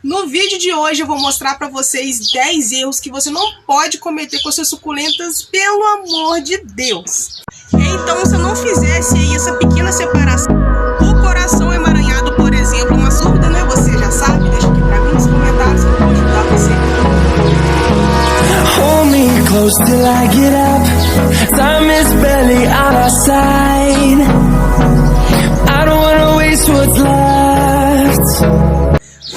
No vídeo de hoje eu vou mostrar para vocês 10 erros que você não pode cometer com suas suculentas, pelo amor de Deus. Então, se eu não fizesse aí essa pequena separação, o coração emaranhado, por exemplo, uma surda, né? Você já sabe, deixa aqui para mim nos comentários que eu vou ajudar você. Hold me close till I get up. Time is barely on our side. I don't wanna waste what's left.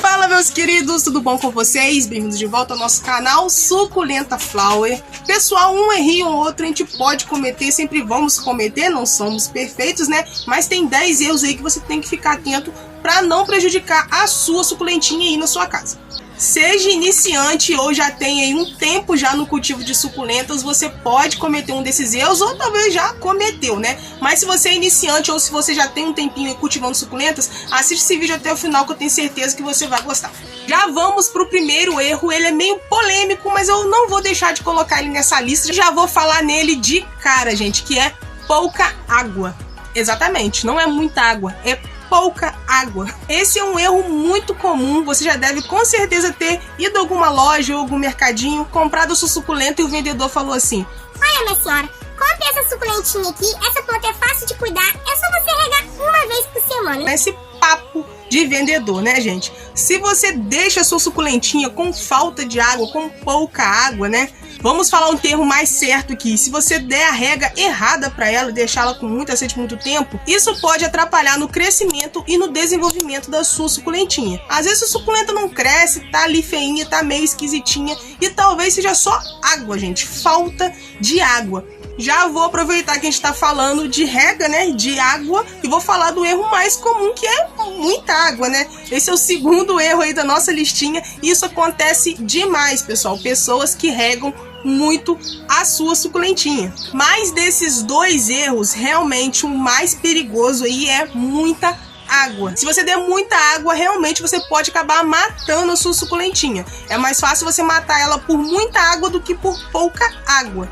Fala, meus queridos, tudo bom com vocês? Bem-vindos de volta ao nosso canal Suculenta Flower. Pessoal, um errinho ou outro a gente pode cometer, sempre vamos cometer, não somos perfeitos, né? Mas tem 10 erros aí que você tem que ficar atento para não prejudicar a sua suculentinha aí na sua casa. Seja iniciante ou já tem aí um tempo já no cultivo de suculentas, você pode cometer um desses erros ou talvez já cometeu, né? Mas se você é iniciante ou se você já tem um tempinho aí cultivando suculentas, assiste esse vídeo até o final que eu tenho certeza que você vai gostar. Já vamos pro primeiro erro, ele é meio polêmico, mas eu não vou deixar de colocar ele nessa lista. Já vou falar nele de cara, gente, que é pouca água. Exatamente, não é muita água, é pouca água. Esse é um erro muito comum, você já deve com certeza ter ido a alguma loja ou algum mercadinho, comprado a sua suculenta e o vendedor falou assim: olha, minha senhora, compre essa suculentinha aqui, essa planta é fácil de cuidar, é só você regar uma vez por semana. Esse papo de vendedor, né, gente? Se você deixa a sua suculentinha com falta de água, com pouca água, né? Vamos falar um termo mais certo aqui. Se você der a rega errada para ela, deixá-la com muita sede por muito tempo, isso pode atrapalhar no crescimento e no desenvolvimento da sua suculentinha. Às vezes a suculenta não cresce, tá ali feinha, tá meio esquisitinha e talvez seja só água, gente. Falta de água. Já vou aproveitar que a gente tá falando de rega, né, de água, e vou falar do erro mais comum, que é muita água, né? Esse é o segundo erro aí da nossa listinha, e isso acontece demais, pessoal. Pessoas que regam muito a sua suculentinha. Mas desses dois erros, realmente o mais perigoso aí é muita água. Se você der muita água, realmente você pode acabar matando a sua suculentinha. É mais fácil você matar ela por muita água do que por pouca água.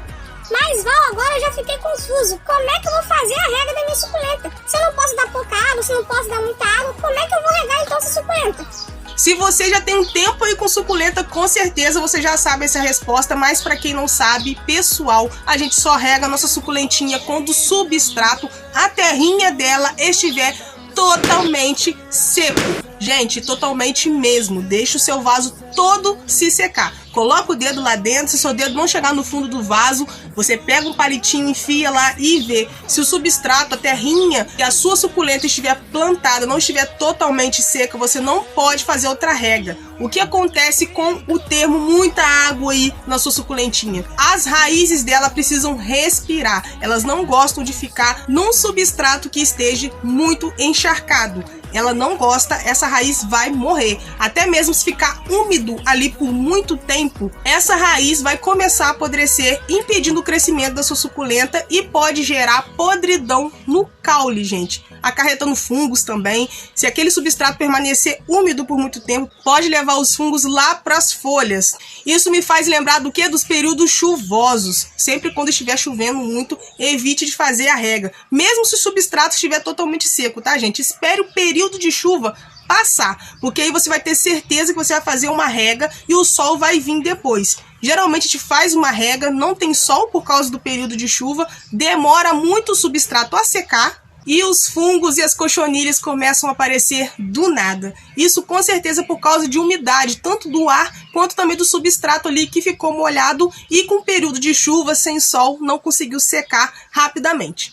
Mas, Val, agora eu já fiquei confuso. Como é que eu vou fazer a rega da minha suculenta? Se eu não posso dar pouca água, se eu não posso dar muita água, como é que eu vou regar então essa suculenta? Se você já tem um tempo aí com suculenta, com certeza você já sabe essa resposta, mas para quem não sabe, pessoal, a gente só rega a nossa suculentinha quando o substrato, a terrinha dela, estiver totalmente seco. Gente, totalmente mesmo. Deixa o seu vaso todo se secar. Coloca o dedo lá dentro, se seu dedo não chegar no fundo do vaso, você pega um palitinho, enfia lá e vê. Se o substrato, a terrinha que a sua suculenta estiver plantada, não estiver totalmente seca, você não pode fazer outra rega. O que acontece com o termo muita água aí na sua suculentinha? As raízes dela precisam respirar. Elas não gostam de ficar num substrato que esteja muito encharcado. Ela não gosta, essa raiz vai morrer. Até mesmo se ficar úmido ali por muito tempo, essa raiz vai começar a apodrecer, impedindo o crescimento da sua suculenta e pode gerar podridão no caule, gente. Acarretando fungos também. Se aquele substrato permanecer úmido por muito tempo, pode levar os fungos lá para as folhas. Isso me faz lembrar do que? Dos períodos chuvosos. Sempre quando estiver chovendo muito, evite de fazer a rega. Mesmo se o substrato estiver totalmente seco, tá, gente? Espere o período de chuva passar, porque aí você vai ter certeza que você vai fazer uma rega e o sol vai vir depois. Geralmente a gente faz uma rega, não tem sol por causa do período de chuva, demora muito o substrato a secar, e os fungos e as cochonilhas começam a aparecer do nada. Isso com certeza por causa de umidade, tanto do ar quanto também do substrato ali que ficou molhado e com período de chuva sem sol não conseguiu secar rapidamente.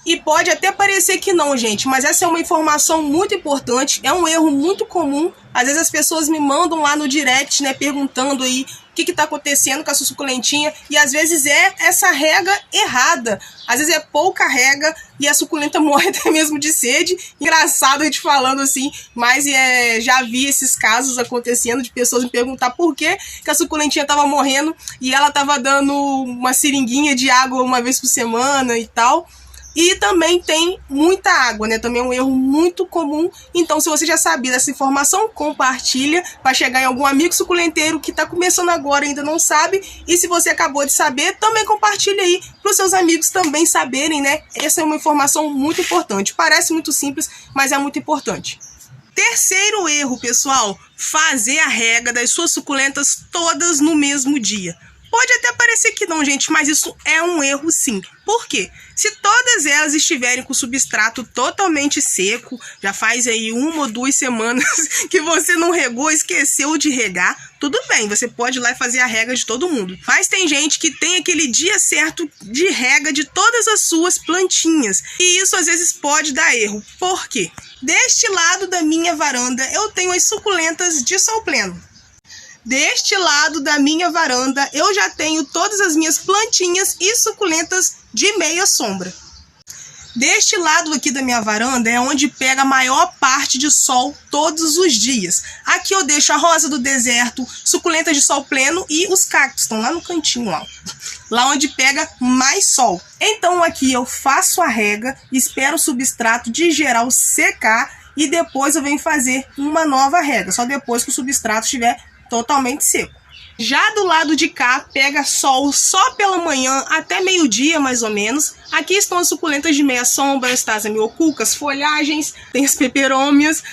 E pode até parecer que não, gente, mas essa é uma informação muito importante, é um erro muito comum. Às vezes as pessoas me mandam lá no direct, né, perguntando aí o que está acontecendo com a sua suculentinha, e às vezes é essa rega errada, às vezes é pouca rega e a suculenta morre até mesmo de sede. Engraçado a gente falando assim, mas já vi esses casos acontecendo de pessoas me perguntar por que a suculentinha estava morrendo e ela estava dando uma seringuinha de água uma vez por semana e tal. E também tem muita água, né? Também é um erro muito comum. Então, se você já sabia dessa informação, compartilha para chegar em algum amigo suculenteiro que está começando agora e ainda não sabe. E se você acabou de saber, também compartilha aí para os seus amigos também saberem, né? Essa é uma informação muito importante. Parece muito simples, mas é muito importante. Terceiro erro, pessoal, fazer a rega das suas suculentas todas no mesmo dia. Pode até parecer que não, gente, mas isso é um erro sim. Por quê? Se todas elas estiverem com o substrato totalmente seco, já faz aí 1 ou 2 semanas que você não regou, esqueceu de regar, tudo bem, você pode ir lá e fazer a rega de todo mundo. Mas tem gente que tem aquele dia certo de rega de todas as suas plantinhas. E isso às vezes pode dar erro. Por quê? Deste lado da minha varanda eu tenho as suculentas de sol pleno. Deste lado da minha varanda, eu já tenho todas as minhas plantinhas e suculentas de meia sombra. Deste lado aqui da minha varanda é onde pega a maior parte de sol todos os dias. Aqui eu deixo a rosa do deserto, suculentas de sol pleno e os cactos, estão lá no cantinho, ó. Lá onde pega mais sol. Então aqui eu faço a rega, espero o substrato de geral secar e depois eu venho fazer uma nova rega, só depois que o substrato estiver totalmente seco. Já do lado de cá, pega sol só pela manhã até meio-dia, mais ou menos. Aqui estão as suculentas de meia sombra, as Tasamioculcas, folhagens, tem as peperômias.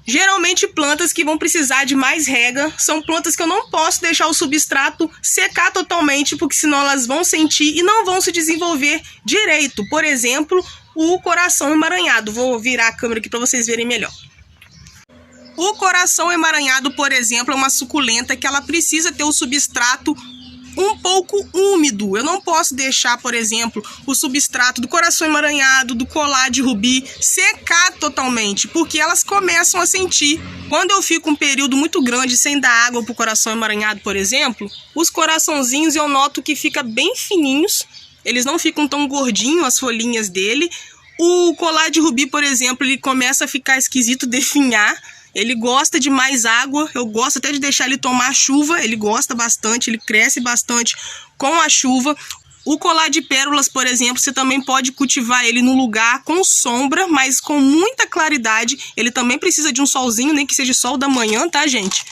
Geralmente plantas que vão precisar de mais rega, são plantas que eu não posso deixar o substrato secar totalmente, porque senão elas vão sentir e não vão se desenvolver direito. Por exemplo, o coração emaranhado. Vou virar a câmera aqui para vocês verem melhor. O coração emaranhado, por exemplo, é uma suculenta que ela precisa ter o substrato um pouco úmido. Eu não posso deixar, por exemplo, o substrato do coração emaranhado, do colar de rubi, secar totalmente, porque elas começam a sentir. Quando eu fico um período muito grande sem dar água para o coração emaranhado, por exemplo, os coraçãozinhos eu noto que ficam bem fininhos, eles não ficam tão gordinhos, as folhinhas dele. O colar de rubi, por exemplo, ele começa a ficar esquisito, definhar. Ele gosta de mais água, eu gosto até de deixar ele tomar chuva, ele gosta bastante, ele cresce bastante com a chuva. O colar de pérolas, por exemplo, você também pode cultivar ele num lugar com sombra, mas com muita claridade. Ele também precisa de um solzinho, nem que seja sol da manhã, tá, gente?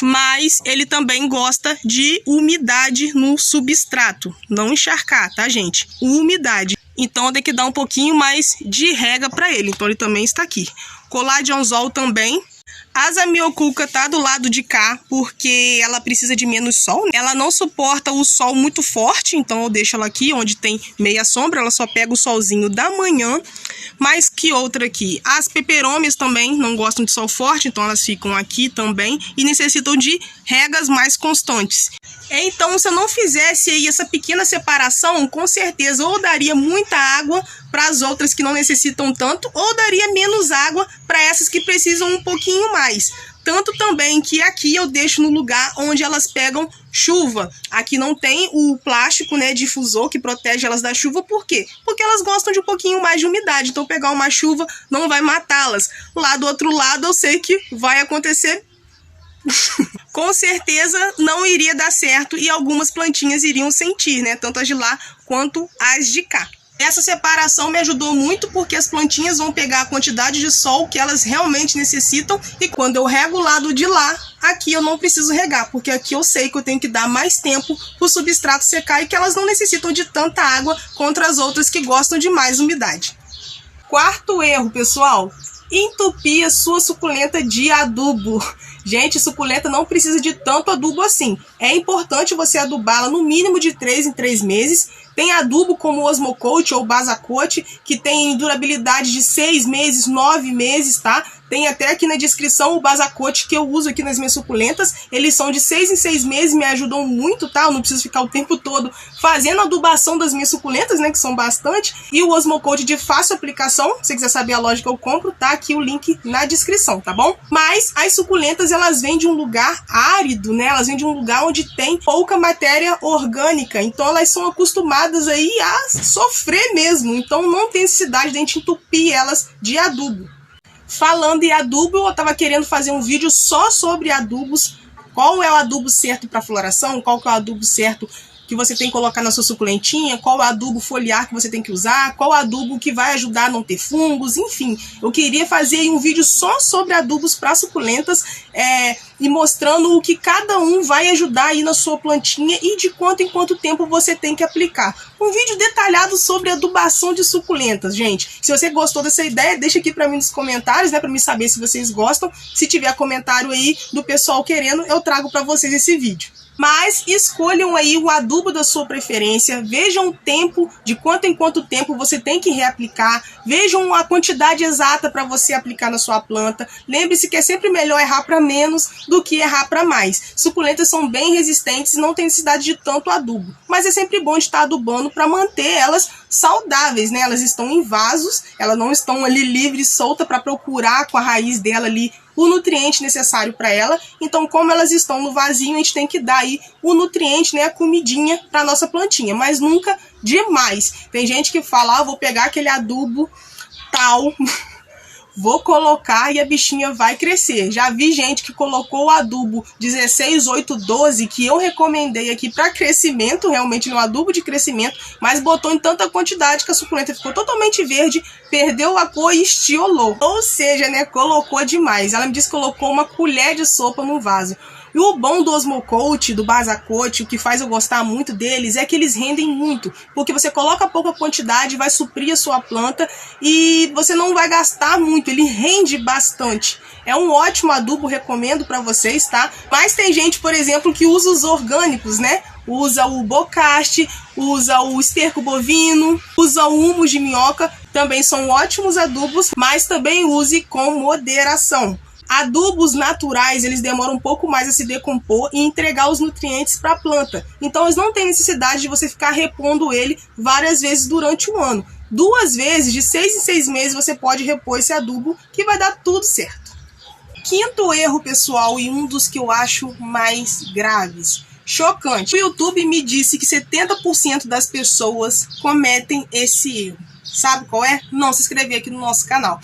Mas ele também gosta de umidade no substrato, não encharcar, tá, gente? Umidade. Então tem que dar um pouquinho mais de rega para ele, então ele também está aqui. Colar de anzol também. A Zamioculca tá do lado de cá porque ela precisa de menos sol. Ela não suporta o sol muito forte, então eu deixo ela aqui onde tem meia sombra. Ela só pega o solzinho da manhã. Mas que outra aqui? As peperômias também não gostam de sol forte, então elas ficam aqui também e necessitam de regas mais constantes. Então, se eu não fizesse aí essa pequena separação, com certeza ou daria muita água para as outras que não necessitam tanto, ou daria menos água para essas que precisam um pouquinho mais. Tanto também que aqui eu deixo no lugar onde elas pegam chuva. Aqui não tem o plástico, né, difusor que protege elas da chuva. Por quê? Porque elas gostam de um pouquinho mais de umidade. Então pegar uma chuva não vai matá-las. Lá do outro lado eu sei que vai acontecer. Com certeza não iria dar certo e algumas plantinhas iriam sentir, né? Tanto as de lá quanto as de cá. Essa separação me ajudou muito porque as plantinhas vão pegar a quantidade de sol que elas realmente necessitam e quando eu rego o lado de lá, aqui eu não preciso regar, porque aqui eu sei que eu tenho que dar mais tempo para o substrato secar e que elas não necessitam de tanta água contra as outras que gostam de mais umidade. Quarto erro, pessoal, entupir a sua suculenta de adubo. Gente, suculenta não precisa de tanto adubo assim. É importante você adubá-la no mínimo de 3 em 3 meses. Tem adubo como o Osmocote ou Basacote, que tem durabilidade de 6 meses, 9 meses, tá? Tem até aqui na descrição o Basacote que eu uso aqui nas minhas suculentas. Eles são de 6 em 6 meses, me ajudam muito, tá? Eu não preciso ficar o tempo todo fazendo a adubação das minhas suculentas, né? Que são bastante. E o Osmocote de fácil aplicação, se você quiser saber a loja que eu compro, tá aqui o link na descrição, tá bom? Mas as suculentas, elas vêm de um lugar árido, né? Elas vêm de um lugar onde tem pouca matéria orgânica. Então elas são acostumadas aí a sofrer mesmo. Então não tem necessidade de a gente entupir elas de adubo. Falando em adubo, eu estava querendo fazer um vídeo só sobre adubos. Qual é o adubo certo para floração? Qual que é o adubo certo que você tem que colocar na sua suculentinha? Qual é o adubo foliar que você tem que usar? Qual é o adubo que vai ajudar a não ter fungos? Enfim, eu queria fazer um vídeo só sobre adubos para suculentas. e mostrando o que cada um vai ajudar aí na sua plantinha e de quanto em quanto tempo você tem que aplicar. Um vídeo detalhado sobre adubação de suculentas, gente. Se você gostou dessa ideia, deixa aqui para mim nos comentários, né, para me saber se vocês gostam. Se tiver comentário aí do pessoal querendo, eu trago para vocês esse vídeo. Mas escolham aí o adubo da sua preferência, vejam o tempo, de quanto em quanto tempo você tem que reaplicar, vejam a quantidade exata para você aplicar na sua planta. Lembre-se que é sempre melhor errar para menos do que errar para mais. Suculentas são bem resistentes e não tem necessidade de tanto adubo, mas é sempre bom de estar adubando para manter elas saudáveis, né? Elas estão em vasos, elas não estão ali livre, solta para procurar com a raiz dela ali o nutriente necessário para ela. Então, como elas estão no vasinho, a gente tem que dar aí o nutriente, né, a comidinha para nossa plantinha, mas nunca demais. Tem gente que fala, vou pegar aquele adubo tal, vou colocar e a bichinha vai crescer. Já vi gente que colocou o adubo 16, 8, 12, que eu recomendei aqui para crescimento, realmente no adubo de crescimento, mas botou em tanta quantidade que a suculenta ficou totalmente verde, perdeu a cor e estiolou. Ou seja, né, colocou demais. Ela me disse que colocou uma colher de sopa no vaso. E o bom do Osmocote, do Basacote, o que faz eu gostar muito deles é que eles rendem muito, porque você coloca pouca quantidade, vai suprir a sua planta e você não vai gastar muito, ele rende bastante. É um ótimo adubo, recomendo para vocês, tá? Mas tem gente, por exemplo, que usa os orgânicos, né? Usa o bocaste, usa o esterco bovino, usa o humus de minhoca, também são ótimos adubos, mas também use com moderação. Adubos naturais, eles demoram um pouco mais a se decompor e entregar os nutrientes para a planta. Então, eles não têm necessidade de você ficar repondo ele várias vezes durante o ano. 2 vezes, de 6 em 6 meses, você pode repor esse adubo que vai dar tudo certo. Quinto erro, pessoal, e um dos que eu acho mais graves. Chocante. O YouTube me disse que 70% das pessoas cometem esse erro. Sabe qual é? Não se inscrever aqui no nosso canal.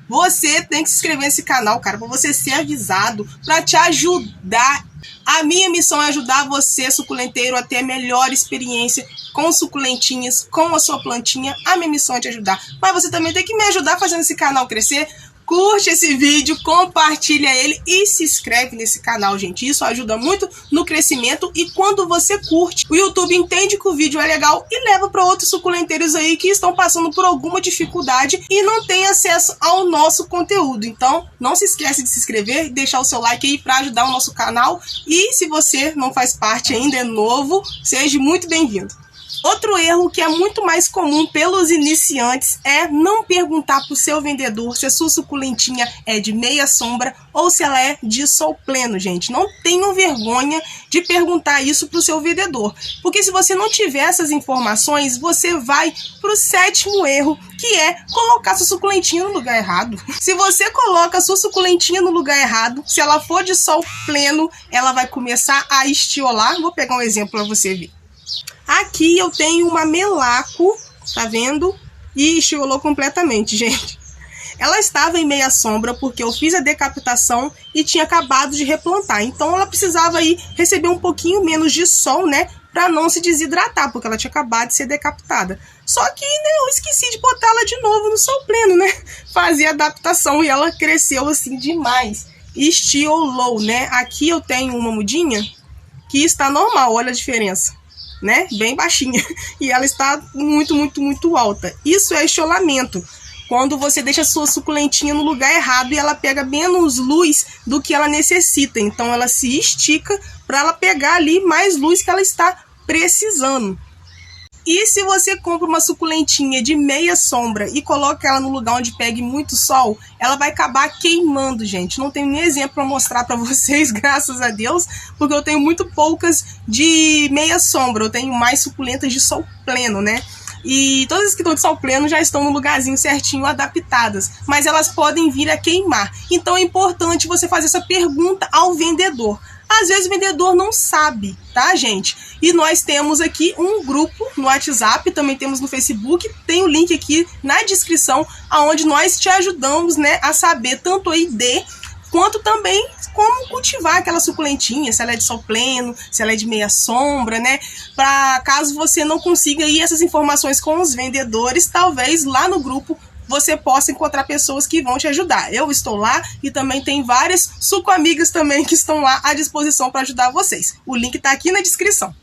Você tem que se inscrever nesse canal, cara, para você ser avisado, para te ajudar. A minha missão é ajudar você, suculenteiro, a ter a melhor experiência com suculentinhas, com a sua plantinha. A minha missão é te ajudar. Mas você também tem que me ajudar fazendo esse canal crescer. Curte esse vídeo, compartilha ele e se inscreve nesse canal, gente. Isso ajuda muito no crescimento e quando você curte, o YouTube entende que o vídeo é legal e leva para outros suculenteiros aí que estão passando por alguma dificuldade e não têm acesso ao nosso conteúdo. Então, não se esquece de se inscrever, deixar o seu like aí para ajudar o nosso canal. E se você não faz parte ainda, é novo, seja muito bem-vindo. Outro erro que é muito mais comum pelos iniciantes é não perguntar para o seu vendedor se a sua suculentinha é de meia sombra ou se ela é de sol pleno, gente. Não tenham vergonha de perguntar isso para o seu vendedor, porque se você não tiver essas informações, você vai para o 7º erro, que é colocar sua suculentinha no lugar errado. Se você coloca a sua suculentinha no lugar errado, se ela for de sol pleno, ela vai começar a estiolar. Vou pegar um exemplo para você ver. Aqui eu tenho uma melaco, tá vendo? E estiolou completamente, gente. Ela estava em meia sombra porque eu fiz a decapitação e tinha acabado de replantar. Então ela precisava aí receber um pouquinho menos de sol, né? Pra não se desidratar, porque ela tinha acabado de ser decapitada. Só que, né, eu esqueci de botar ela de novo no sol pleno, né? Fazia adaptação e ela cresceu assim demais. Estiolou, né? Aqui eu tenho uma mudinha que está normal, olha a diferença, né? Bem baixinha. E ela está muito, muito, muito alta. Isso é estiolamento. Quando você deixa a sua suculentinha no lugar errado e ela pega menos luz do que ela necessita. Então ela se estica para ela pegar ali mais luz que ela está precisando. E se você compra uma suculentinha de meia sombra e coloca ela no lugar onde pegue muito sol, ela vai acabar queimando, gente. Não tenho nem exemplo para mostrar para vocês, graças a Deus, porque eu tenho muito poucas de meia sombra. Eu tenho mais suculentas de sol pleno, né? E todas as que estão de sol pleno já estão no lugarzinho certinho, adaptadas. Mas elas podem vir a queimar. Então é importante você fazer essa pergunta ao vendedor. Às vezes o vendedor não sabe, tá, gente? E nós temos aqui um grupo no WhatsApp, também temos no Facebook, tem o link aqui na descrição, onde nós te ajudamos, né, a saber tanto a ID, quanto também como cultivar aquela suculentinha, se ela é de sol pleno, se ela é de meia sombra, né? Para caso você não consiga ir essas informações com os vendedores, talvez lá no grupo você possa encontrar pessoas que vão te ajudar. Eu estou lá e também tem várias suco-amigas também que estão lá à disposição para ajudar vocês. O link tá aqui na descrição.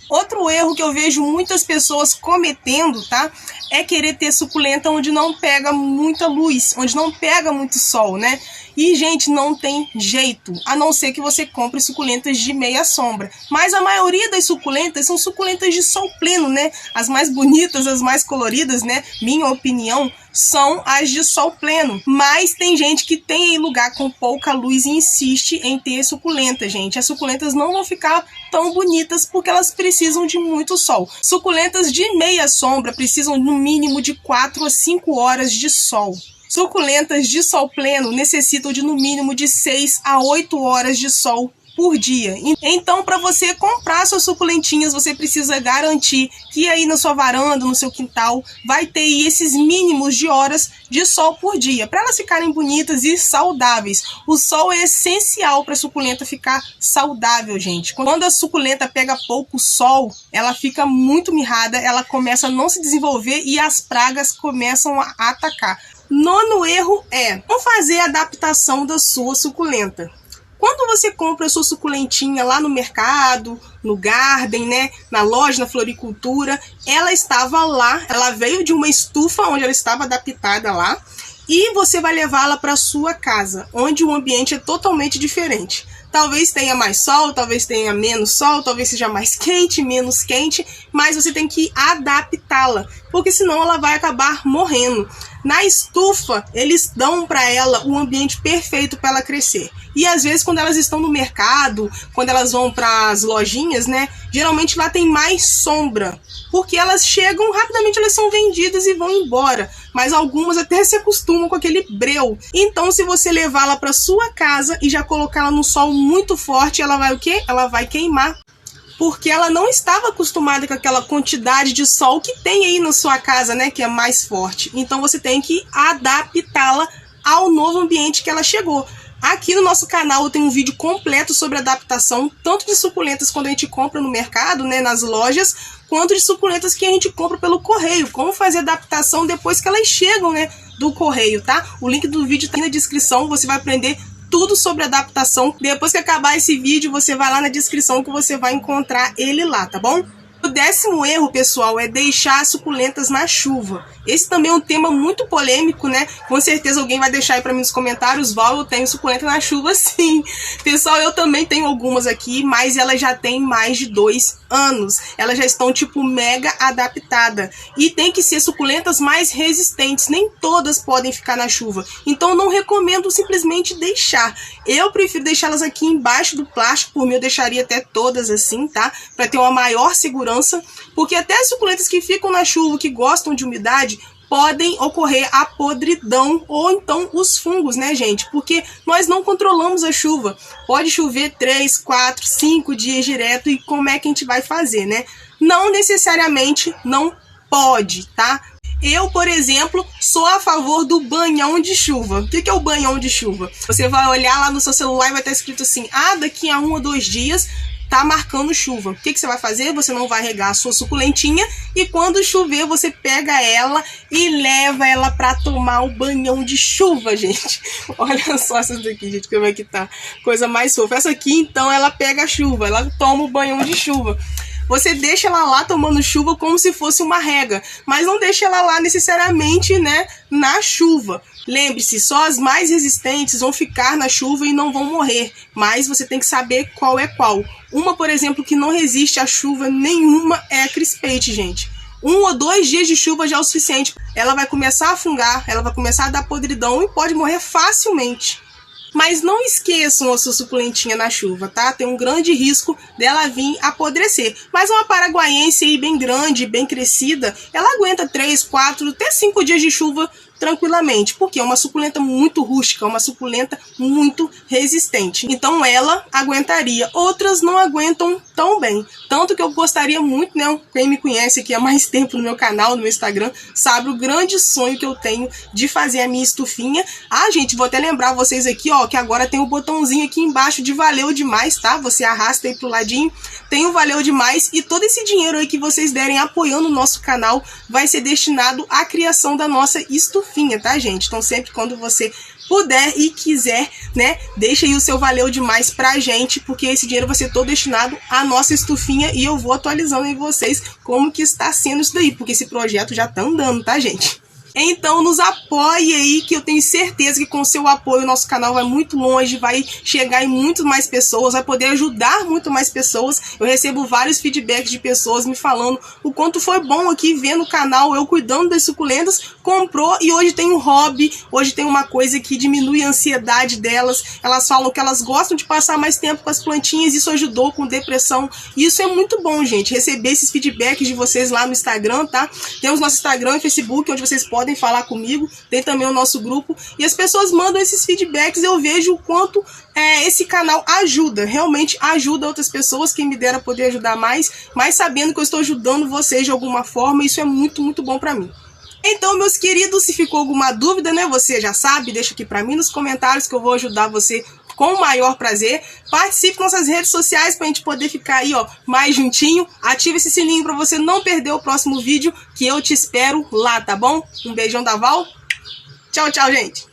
Outro erro que eu vejo muitas pessoas cometendo, tá? É querer ter suculenta onde não pega muita luz, onde não pega muito sol, né? E, gente, não tem jeito, a não ser que você compre suculentas de meia sombra. Mas a maioria das suculentas são suculentas de sol pleno, né? As mais bonitas, as mais coloridas, né? Minha opinião, são as de sol pleno. Mas tem gente que tem lugar com pouca luz e insiste em ter suculenta, gente. As suculentas não vão ficar tão bonitas porque elas precisam de muito sol. Suculentas de meia sombra precisam no mínimo de 4 a 5 horas de sol. Suculentas de sol pleno necessitam de no mínimo de 6 a 8 horas de sol por dia. Então, para você comprar suas suculentinhas, você precisa garantir que aí na sua varanda, no seu quintal, vai ter esses mínimos de horas de sol por dia, para elas ficarem bonitas e saudáveis. O sol é essencial para a suculenta ficar saudável, gente. Quando a suculenta pega pouco sol, ela fica muito mirrada, ela começa a não se desenvolver e as pragas começam a atacar. Nono erro é não fazer a adaptação da sua suculenta. Quando você compra a sua suculentinha lá no mercado, no garden, né, na loja, na floricultura, ela estava lá, ela veio de uma estufa onde ela estava adaptada lá, e você vai levá-la para sua casa, onde o ambiente é totalmente diferente. Talvez tenha mais sol, talvez tenha menos sol, talvez seja mais quente, menos quente, mas você tem que adaptá-la, porque senão ela vai acabar morrendo. Na estufa, eles dão para ela um ambiente perfeito para ela crescer. E às vezes quando elas estão no mercado, quando elas vão para as lojinhas, né, geralmente lá tem mais sombra, porque elas chegam rapidamente, elas são vendidas e vão embora, mas algumas até se acostumam com aquele breu. Então, se você levá-la para sua casa e já colocá-la no sol muito forte, ela vai o quê? Ela vai queimar, porque ela não estava acostumada com aquela quantidade de sol que tem aí na sua casa, né, que é mais forte. Então você tem que adaptá-la ao novo ambiente que ela chegou. Aqui no nosso canal eu tenho um vídeo completo sobre adaptação, tanto de suculentas quando a gente compra no mercado, né, nas lojas, quanto de suculentas que a gente compra pelo correio. Como fazer adaptação depois que elas chegam, né, do correio, tá? O link do vídeo tá aí na descrição, você vai aprender tudo sobre adaptação. Depois que acabar esse vídeo, você vai lá na descrição que você vai encontrar ele lá, tá bom? O 10º erro, pessoal, é deixar suculentas na chuva. Esse também é um tema muito polêmico, né? Com certeza alguém vai deixar aí pra mim nos comentários: Val, eu tenho suculenta na chuva sim. Pessoal, eu também tenho algumas aqui, mas elas já têm mais de 2 anos. Elas já estão tipo mega adaptadas. E tem que ser suculentas mais resistentes. Nem todas podem ficar na chuva. Então eu não recomendo simplesmente deixar. Eu prefiro deixá-las aqui embaixo do plástico. Por mim eu deixaria até todas assim, tá? Pra ter uma maior segurança. Porque até as suculentas que ficam na chuva, que gostam de umidade, podem ocorrer a podridão ou então os fungos, né, gente? Porque nós não controlamos a chuva. Pode chover 3, 4, 5 dias direto, e como é que a gente vai fazer, né? Não necessariamente não pode, tá? Eu, por exemplo, sou a favor do banhão de chuva. O que é o banhão de chuva? Você vai olhar lá no seu celular e vai estar escrito assim: ah, daqui a 1 ou 2 dias tá marcando chuva. O que você vai fazer? Você não vai regar a sua suculentinha, e quando chover você pega ela e leva ela para tomar o banhão de chuva, gente. Olha só essa daqui, gente, como é que tá. Coisa mais fofa. Essa aqui, então, ela pega a chuva, ela toma o banhão de chuva. Você deixa ela lá tomando chuva como se fosse uma rega, mas não deixa ela lá necessariamente, né, na chuva. Lembre-se, só as mais resistentes vão ficar na chuva e não vão morrer, mas você tem que saber qual é qual. Uma, por exemplo, que não resiste a chuva nenhuma é a crispate, gente. 1 ou 2 dias de chuva já é o suficiente. Ela vai começar a fungar, ela vai começar a dar podridão e pode morrer facilmente. Mas não esqueçam a sua suculentinha na chuva, tá? Tem um grande risco dela vir apodrecer. Mas uma paraguaiense aí bem grande, bem crescida, ela aguenta 3, 4, até 5 dias de chuva tranquilamente, porque é uma suculenta muito rústica, uma suculenta muito resistente. Então ela aguentaria. Outras não aguentam tão bem. Tanto que eu gostaria muito, né? Quem me conhece aqui há mais tempo no meu canal, no meu Instagram, sabe o grande sonho que eu tenho de fazer a minha estufinha. Ah, gente, vou até lembrar vocês aqui, ó, que agora tem um botãozinho aqui embaixo de valeu demais, tá? Você arrasta aí pro ladinho, tem o valeu demais, e todo esse dinheiro aí que vocês derem apoiando o nosso canal vai ser destinado à criação da nossa estufinha. estufinha, tá, gente? Então sempre quando você puder e quiser, né, deixa aí o seu valeu demais pra gente, porque esse dinheiro vai ser todo destinado à nossa estufinha e eu vou atualizando em vocês como que está sendo isso daí, porque esse projeto já tá andando, tá, gente? Então nos apoie aí, que eu tenho certeza que com o seu apoio o nosso canal vai muito longe, vai chegar em muito mais pessoas, vai poder ajudar muito mais pessoas. Eu recebo vários feedbacks de pessoas me falando o quanto foi bom aqui vendo o canal, eu cuidando das suculentas, comprou e hoje tem um hobby, hoje tem uma coisa que diminui a ansiedade delas. Elas falam que elas gostam de passar mais tempo com as plantinhas, isso ajudou com depressão. E isso é muito bom, gente, receber esses feedbacks de vocês lá no Instagram, tá? Temos nosso Instagram e Facebook, onde vocês podem falar comigo, tem também o nosso grupo, e as pessoas mandam esses feedbacks, eu vejo o quanto esse canal ajuda, realmente ajuda outras pessoas, quem me dera poder ajudar mais, mas sabendo que eu estou ajudando vocês de alguma forma, isso é muito, muito bom pra mim. Então, meus queridos, se ficou alguma dúvida, né, você já sabe, deixa aqui pra mim nos comentários que eu vou ajudar você com o maior prazer. Participe das nossas redes sociais pra gente poder ficar aí, ó, mais juntinho. Ative esse sininho pra você não perder o próximo vídeo, que eu te espero lá, tá bom? Um beijão da Val. Tchau, tchau, gente.